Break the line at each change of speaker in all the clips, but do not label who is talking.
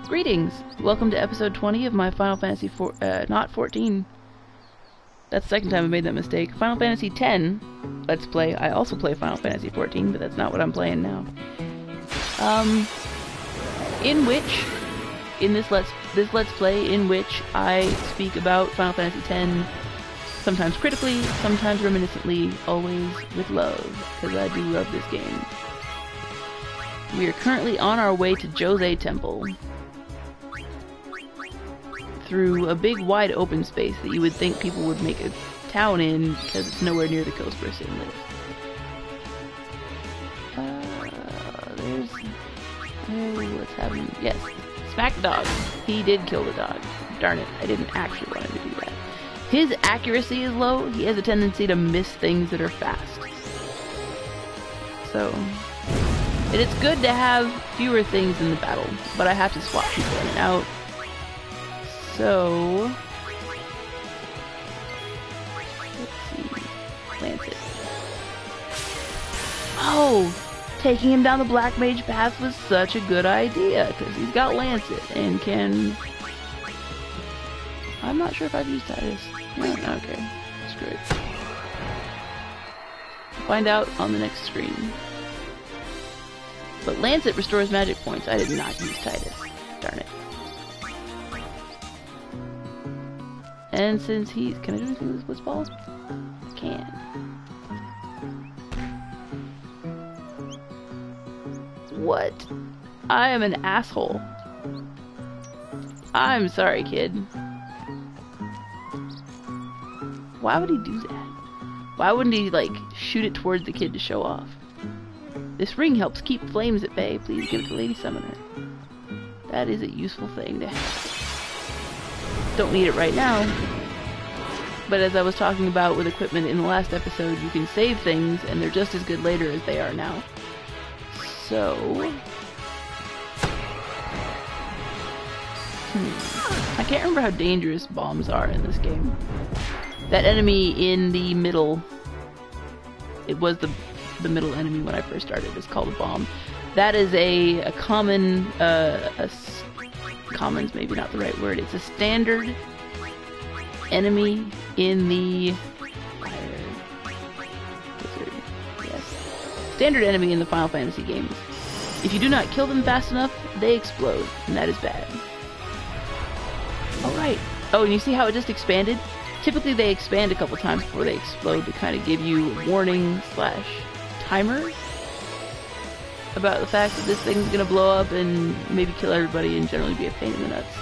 Greetings! Welcome to episode 20 of my Final Fantasy not 14. That's the second time I made that mistake. Final Fantasy X Let's Play. I also play Final Fantasy 14, but that's not what I'm playing now. In this Let's Play, in which I speak about Final Fantasy X, sometimes critically, sometimes reminiscently, always with love, because I do love this game. We are currently on our way to Jose Temple, through a big wide open space that you would think people would make a town in because it's nowhere near the coast where Sin lives. What's happening? Yes, smack the dog. He did kill the dog. Darn it, I didn't actually want him to do that. His accuracy is low. He has a tendency to miss things that are fast. So, and it's good to have fewer things in the battle, but I have to swap people in and out. So, let's see, Lancet. Oh, taking him down the Black Mage path was such a good idea, because he's got Lancet and can... I'm not sure if I've used Titus. No, okay, screw it. Find out on the next screen. But Lancet restores magic points. I did not use Titus. Darn it. And since he's... Can I do anything with his blitzballs? I can. What? I am an asshole. I'm sorry, kid. Why would he do that? Why wouldn't he, like, shoot it towards the kid to show off? This ring helps keep flames at bay. Please give it to Lady Summoner. That is a useful thing to have. Don't need it right now, but as I was talking about with equipment in the last episode, you can save things and they're just as good later as they are now. So I can't remember how dangerous bombs are in this game. That enemy in the middle, it was the middle enemy when I first started, is called a bomb. That is a common common's maybe not the right word. It's a standard enemy in the standard enemy in the Final Fantasy games. If you do not kill them fast enough, they explode, and that is bad. Alright. Oh, and you see how it just expanded? Typically they expand a couple times before they explode to kind of give you a warning / timer about the fact that this thing's gonna blow up and maybe kill everybody and generally be a pain in the nuts.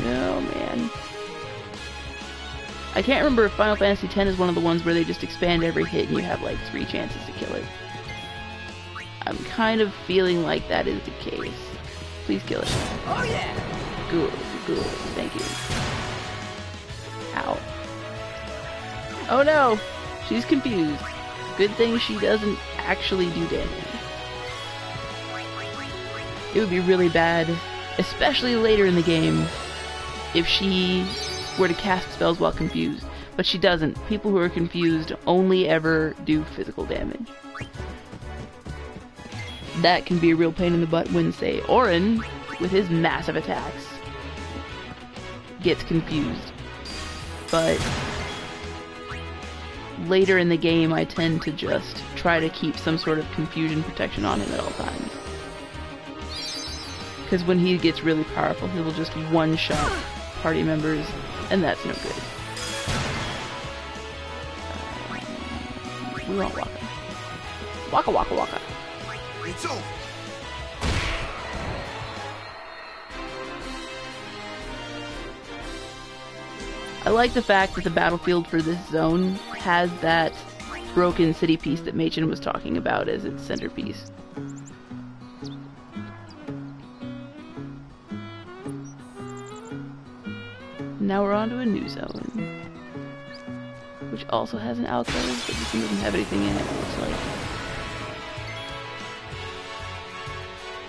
No, man. I can't remember if Final Fantasy X is one of the ones where they just expand every hit and you have like 3 chances to kill it. I'm kind of feeling like that is the case. Please kill it. Oh yeah! Good, good, thank you. Ow. Oh no! She's confused. Good thing she doesn't actually do damage. It would be really bad, especially later in the game, if she were to cast spells while confused. But she doesn't. People who are confused only ever do physical damage. That can be a real pain in the butt when, say, Auron, with his massive attacks, gets confused. But later in the game, I tend to just try to keep some sort of confusion protection on him at all times. Because when he gets really powerful, he will just one-shot party members, and that's no good. We want Waka. Waka waka waka. It's over. I like the fact that the battlefield for this zone has that broken city piece that Machen was talking about as its centerpiece. Now we're on to a new zone, which also has an alcove, but this one doesn't have anything in it, it looks like.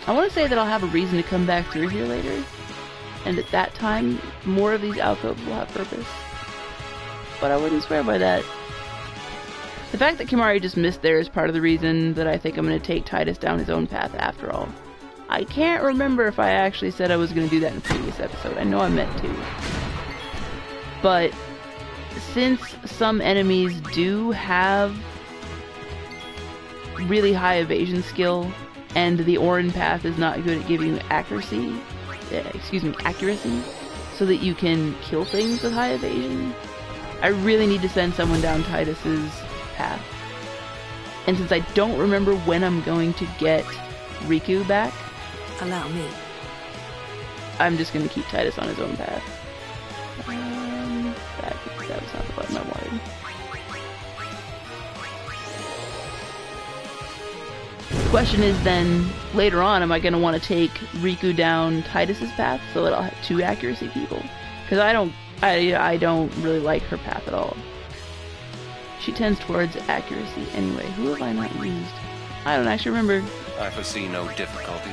I want to say that I'll have a reason to come back through here later, and at that time, more of these alcoves will have purpose. But I wouldn't swear by that. The fact that Kimahri just missed there is part of the reason that I think I'm going to take Titus down his own path after all. I can't remember if I actually said I was going to do that in a previous episode. I know I meant to. But since some enemies do have really high evasion skill, and the Orin path is not good at giving you accuracy, so that you can kill things with high evasion, I really need to send someone down Titus's path. And since I don't remember when I'm going to get Riku back,
allow me.
I'm just going to keep Titus on his own path. That was not the button I wanted. The question is then, later on, am I going to want to take Riku down Titus's path so that I'll have 2 accuracy people? Because I don't really like her path at all. She tends towards accuracy anyway. Who have I not used? I don't actually remember.
I foresee no difficulty.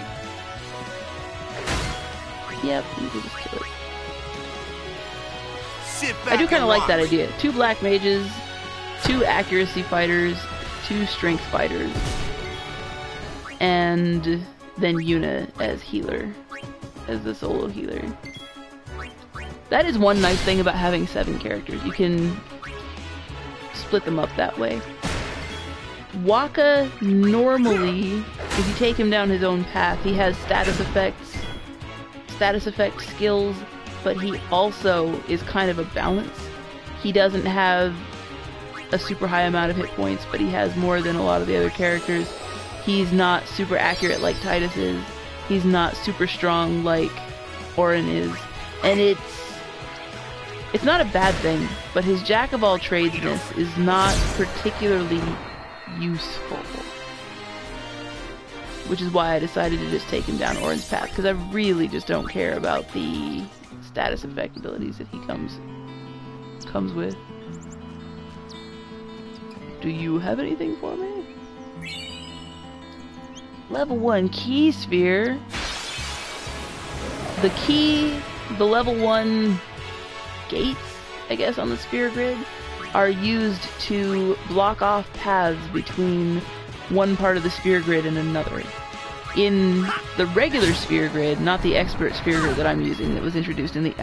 Yep, you can just kill it. I do kind of like that idea. 2 black mages, 2 accuracy fighters, 2 strength fighters, and then Yuna as healer, as the solo healer. That is one nice thing about having 7 characters. You can split them up that way. Wakka, normally, if you take him down his own path, he has status effect skills, but he also is kind of a balance. He doesn't have a super high amount of hit points, but he has more than a lot of the other characters. He's not super accurate like Titus is. He's not super strong like Orin is. And it's not a bad thing, but his jack-of-all-tradesness is not particularly useful. Which is why I decided to just take him down Orin's path, because I really just don't care about the status effect abilities that he comes with. Do you have anything for me? Level 1 key sphere. The level 1 gates, I guess, on the sphere grid are used to block off paths between one part of the sphere grid and another. In the regular sphere grid, not the expert sphere grid that I'm using, that was introduced in the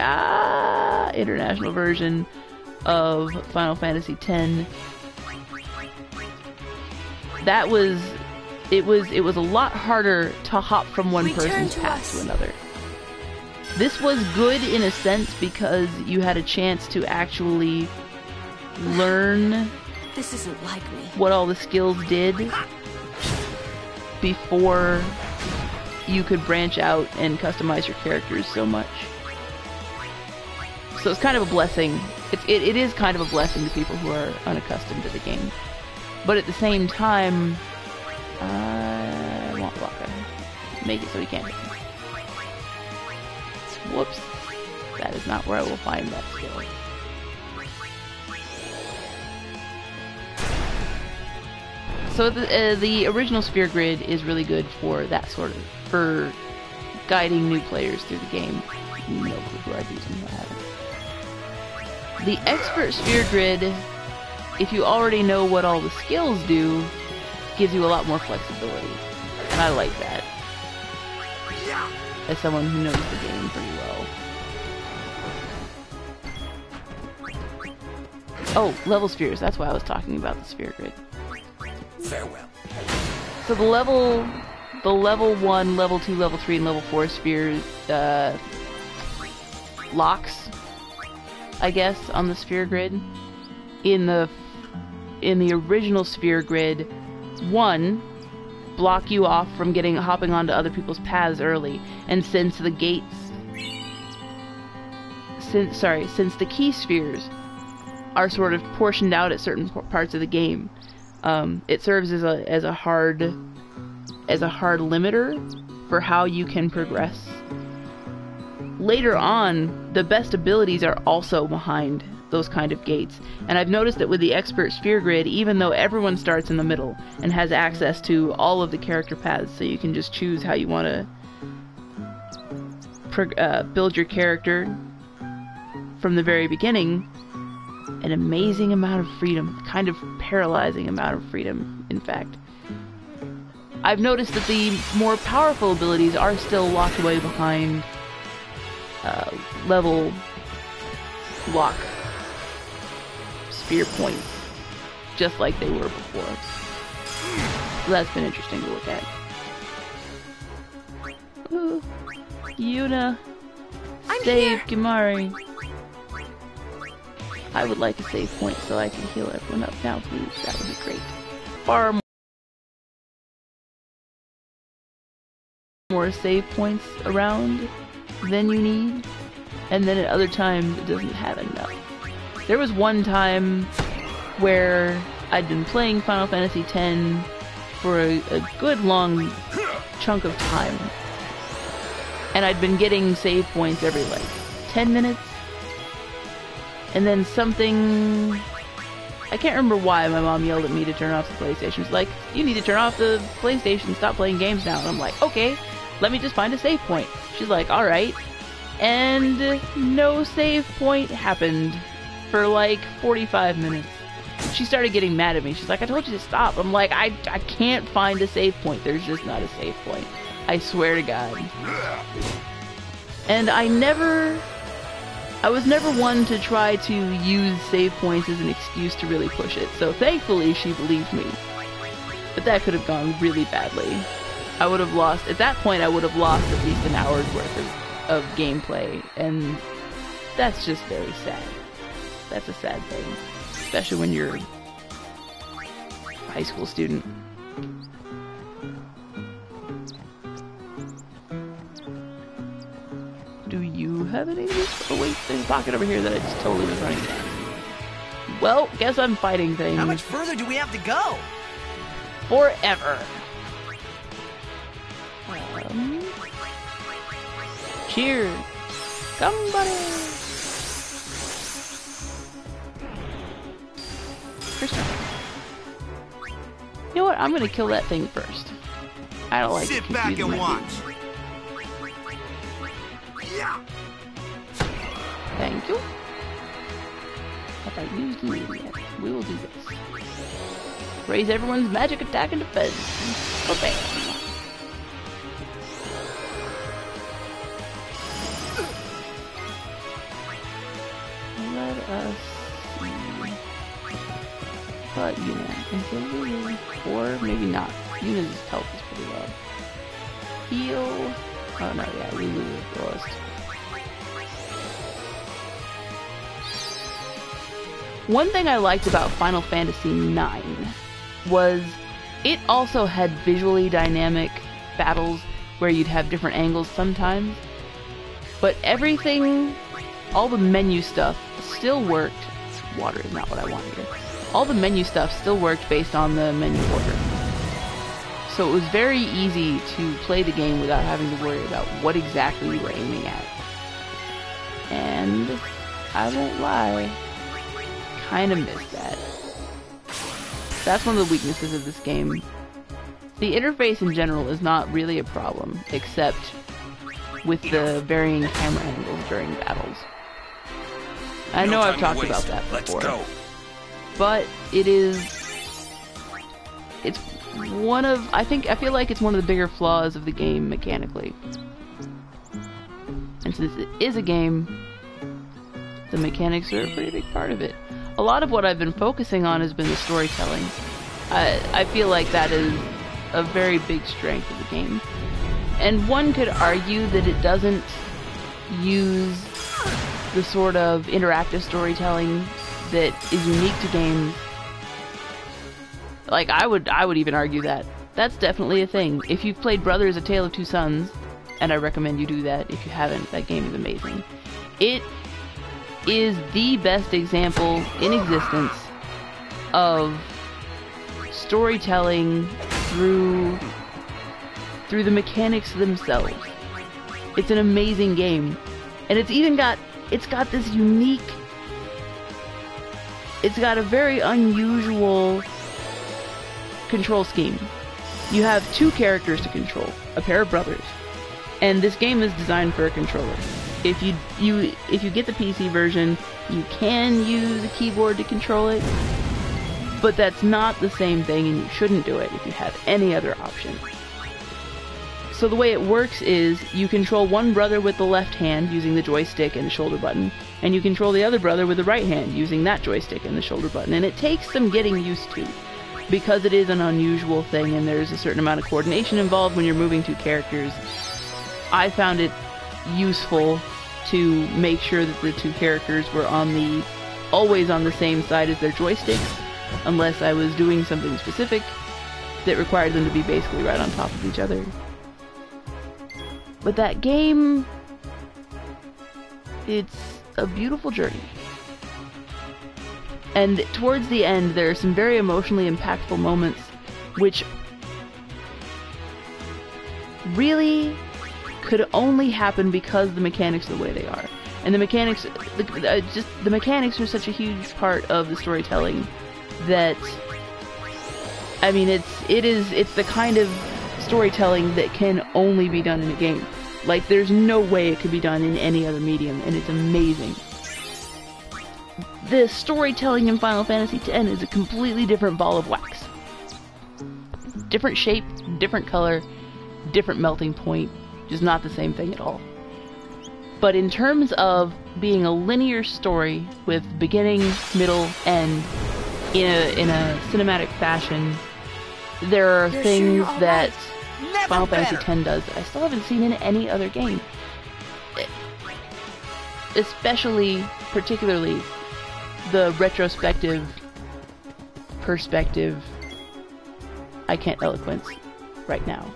international version of Final Fantasy X, it was a lot harder to hop from one person's path to another. This was good in a sense because you had a chance to actually learn
this isn't like me.
What all the skills did before you could branch out and customize your characters so much. So it's kind of a blessing. It is kind of a blessing to people who are unaccustomed to the game. But at the same time, I want Wakka. Make it so he can't hit me. Whoops. That is not where I will find that skill. So the original sphere grid is really good for that sort of, for guiding new players through the game. No clue who I've used and who I haven't. The expert sphere grid, if you already know what all the skills do, gives you a lot more flexibility. And I like that. As someone who knows the game pretty well. Oh, level spheres. That's why I was talking about the sphere grid.
Farewell.
So the level 1, level 2, level 3, and level 4 spheres, locks, I guess, on the sphere grid. In the original sphere grid, 1 block you off from hopping onto other people's paths early, and since the key spheres are sort of portioned out at certain parts of the game, it serves as a hard limiter for how you can progress. Later on, the best abilities are also behind those kind of gates, and I've noticed that with the expert sphere grid, even though everyone starts in the middle and has access to all of the character paths, so you can just choose how you want to build your character from the very beginning, an amazing amount of freedom, kind of paralyzing amount of freedom, in fact. I've noticed that the more powerful abilities are still locked away behind level lock sphere points, just like they were before. So that's been interesting to look at. Ooh, Yuna, save Kimari. I would like a save point so I can heal everyone up now, please. That would be great. Far more save points around than you need, and then at other times it doesn't have enough. There was one time where I'd been playing Final Fantasy X for a good long chunk of time, and I'd been getting save points every like 10 minutes, and then something, I can't remember why, my mom yelled at me to turn off the PlayStation. She's like, you need to turn off the PlayStation, stop playing games now. And I'm like, okay, let me just find a save point. She's like, alright. And no save point happened for like 45 minutes. She started getting mad at me. She's like, I told you to stop. I'm like, I can't find a save point. There's just not a save point. I swear to God. And I was never one to try to use save points as an excuse to really push it. So thankfully she believed me. But that could have gone really badly. I would have lost, at that point I would have lost at least an hour's worth of gameplay. And that's just very sad. That's a sad thing. Especially when you're a high school student. Do you have any? Oh wait, there's a pocket over here that I just totally was running past. Well, guess I'm fighting things.
How much further do we have to go?
Forever. Cheers. Somebody. You know what? I'm gonna kill that thing first. I don't like
Sit back and watch.
Thank you. Have I used you yet? We will do this. Raise everyone's magic attack and defense. Okay. Let us see. But Yuna until Lulu, or maybe not. Yuna's health is pretty low. Heal. Oh no, yeah, Lulu is the lowest. One thing I liked about Final Fantasy IX was it also had visually dynamic battles where you'd have different angles sometimes, but everything, all the menu stuff still worked. Water is not what I want here. All the menu stuff still worked based on the menu order. So it was very easy to play the game without having to worry about what exactly you were aiming at. And I won't lie, kinda miss that. That's one of the weaknesses of this game. The interface in general is not really a problem, except with the varying camera angles during battles. I know I've talked about that before. Let's go. But it's one of, I feel like it's one of the bigger flaws of the game mechanically. And since it is a game, the mechanics are a pretty big part of it. A lot of what I've been focusing on has been the storytelling. I feel like that is a very big strength of the game. And one could argue that it doesn't use the sort of interactive storytelling that is unique to games. Like, I would even argue that. That's definitely a thing. If you've played Brothers: A Tale of Two Sons, and I recommend you do that if you haven't, that game is amazing. It is the best example in existence of storytelling through the mechanics themselves. It's an amazing game. And it's got this unique, it's got a very unusual control scheme. You have two characters to control, a pair of brothers. And this game is designed for a controller. If you get the PC version, you can use a keyboard to control it, But that's not the same thing, and you shouldn't do it if you have any other option. So the way it works is, you control one brother with the left hand using the joystick and the shoulder button, and you control the other brother with the right hand using that joystick and the shoulder button. And it takes some getting used to, because it is an unusual thing and there's a certain amount of coordination involved when you're moving two characters. I found it useful to make sure that the two characters were always on the same side as their joysticks, unless I was doing something specific that required them to be basically right on top of each other. But that game, it's a beautiful journey. And towards the end, there are some very emotionally impactful moments, which really could only happen because the mechanics are the way they are. And the mechanics, the mechanics are such a huge part of the storytelling that, I mean, it's the kind of storytelling that can only be done in a game. Like, there's no way it could be done in any other medium, and it's amazing. The storytelling in Final Fantasy X is a completely different ball of wax. Different shape, different color, different melting point, just not the same thing at all. But in terms of being a linear story with beginning, middle, end in a cinematic fashion, there are things that Final Fantasy X does that I still haven't seen in any other game. Particularly, the retrospective perspective. I can't eloquence right now.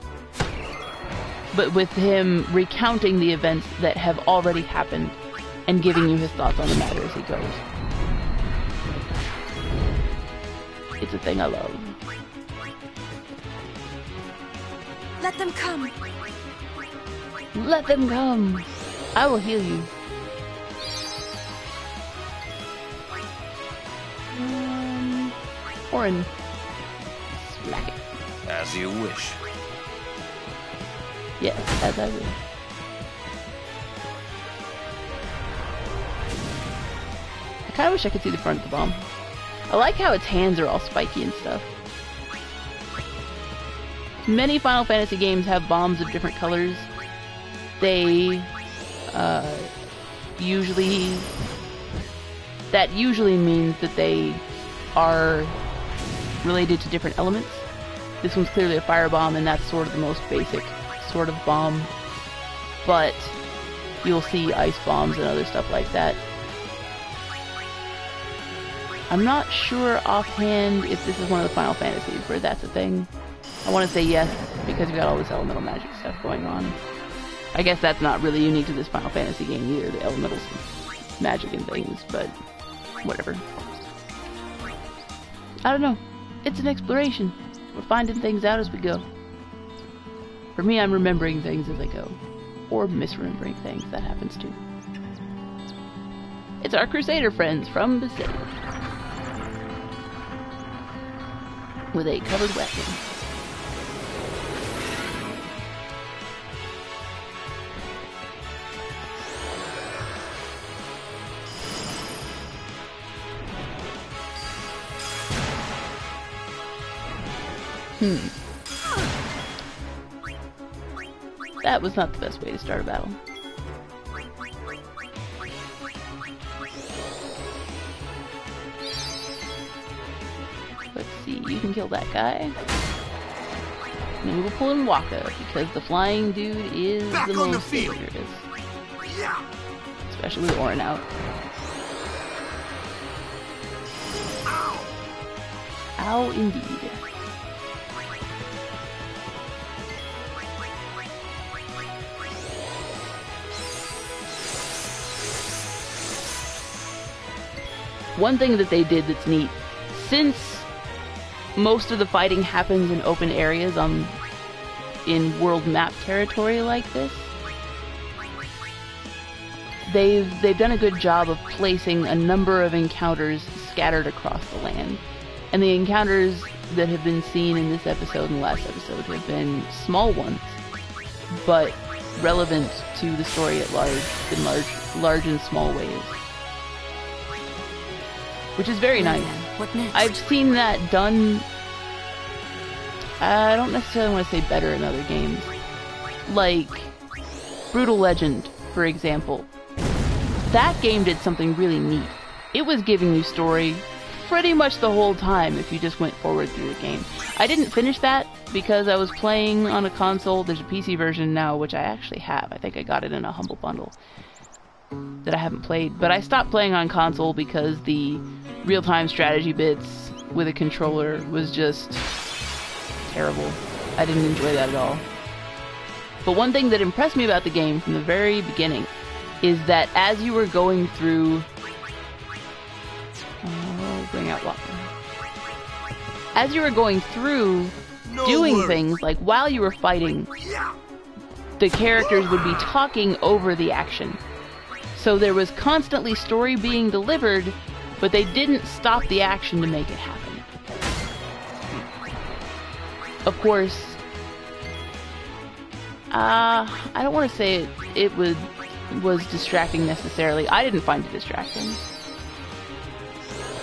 But with him recounting the events that have already happened and giving you his thoughts on the matter as he goes. It's a thing I love.
Let them come.
Let them come. I will heal you. Orin. Smack it.
As you wish.
Yes, as I will. I kinda wish I could see the front of the bomb. I like how its hands are all spiky and stuff. Many Final Fantasy games have bombs of different colors. They usually means that they are related to different elements. This one's clearly a fire bomb, and that's sort of the most basic sort of bomb. But you'll see ice bombs and other stuff like that. I'm not sure offhand if this is one of the Final Fantasies where that's a thing. I want to say yes, because we got all this elemental magic stuff going on. I guess that's not really unique to this Final Fantasy game either, the elemental magic and things, but whatever. I don't know. It's an exploration. We're finding things out as we go. For me, I'm remembering things as I go. Or misremembering things. That happens too. It's our Crusader friends from the city. With a covered weapon. That was not the best way to start a battle. Let's see, you can kill that guy. And then we'll pull in Waka, because the flying dude is the most dangerous. Especially with Orin out. Ow, indeed. One thing that they did that's neat, since most of the fighting happens in open areas in world map territory like this, they've done a good job of placing a number of encounters scattered across the land. And the encounters that have been seen in this episode and last episode have been small ones, but relevant to the story at large, in large and small ways. Which is very nice.
What next?
I've seen that done. I don't necessarily want to say better in other games. Like Brutal Legend, for example. That game did something really neat. It was giving you story pretty much the whole time if you just went forward through the game. I didn't finish that because I was playing on a console. There's a PC version now, which I actually have. I think I got it in a Humble Bundle that I haven't played. But I stopped playing on console because the real-time strategy bits with a controller was just terrible. I didn't enjoy that at all. But one thing that impressed me about the game from the very beginning is that as you were going through... bring out Lachlan. As you were going through doing things, like while you were fighting, the characters would be talking over the action. So there was constantly story being delivered, but they didn't stop the action to make it happen. Of course, I don't want to say it was distracting necessarily. I didn't find it distracting.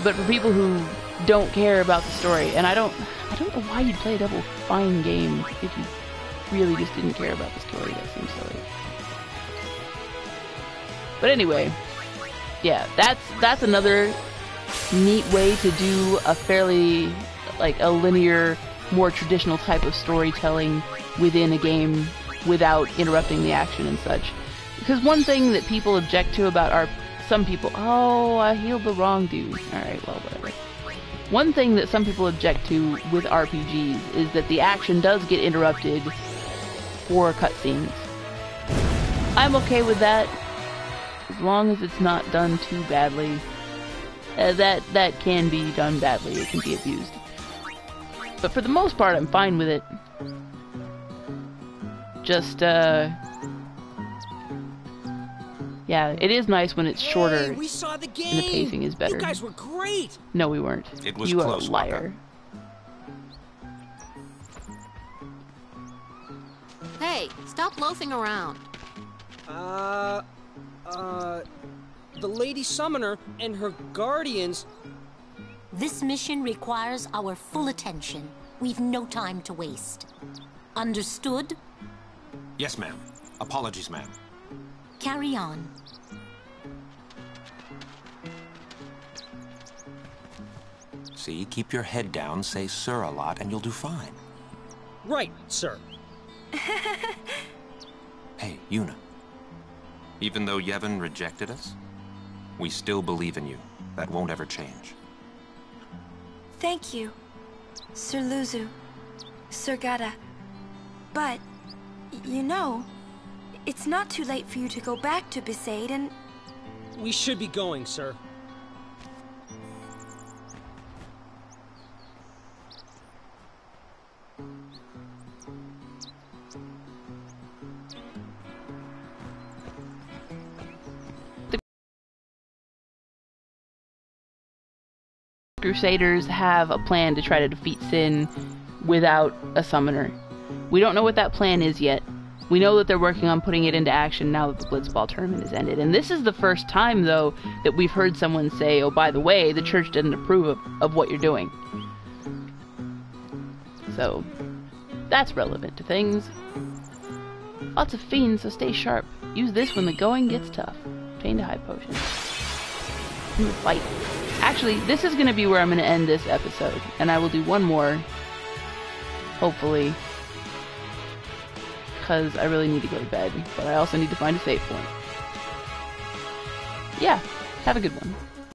But for people who don't care about the story, and I don't know why you'd play a Double Fine game if you really just didn't care about the story. That seems silly. But anyway, yeah, that's another neat way to do a fairly, like, a linear, more traditional type of storytelling within a game without interrupting the action and such. Because one thing that people object to about some people, oh, I healed the wrong dude. Alright, well, whatever. One thing that some people object to with RPGs is that the action does get interrupted for cutscenes. I'm okay with that, as long as it's not done too badly. That can be done badly, it can be abused. But for the most part, I'm fine with it. Just, yeah, it is nice when it's shorter.
Hey, we saw the game.
And the pacing is better.
You guys were great.
No, we weren't.
It was
you
close,
are a liar.
Hey, stop loafing around.
The Lady Summoner and her guardians.
This mission requires our full attention. We've no time to waste. Understood?
Yes, ma'am. Apologies, ma'am.
Carry on.
See, keep your head down, say sir a lot, and you'll do fine.
Right, sir.
Hey, Yuna. Even though Yevon rejected us, we still believe in you. That won't ever change.
Thank you, Sir Luzu, Sir Gata. But, you know, it's not too late for you to go back to Besaid and...
We should be going, sir.
Crusaders have a plan to try to defeat Sin without a summoner. We don't know what that plan is yet. We know that they're working on putting it into action now that the Blitzball tournament is ended. And this is the first time, though, that we've heard someone say, oh, by the way, the church didn't approve of what you're doing. So, that's relevant to things. Lots of fiends, so stay sharp. Use this when the going gets tough. Obtain a high potion. In the fight. Actually, this is going to be where I'm going to end this episode. And I will do one more. Hopefully. Because I really need to go to bed. But I also need to find a save point. Yeah, have a good one.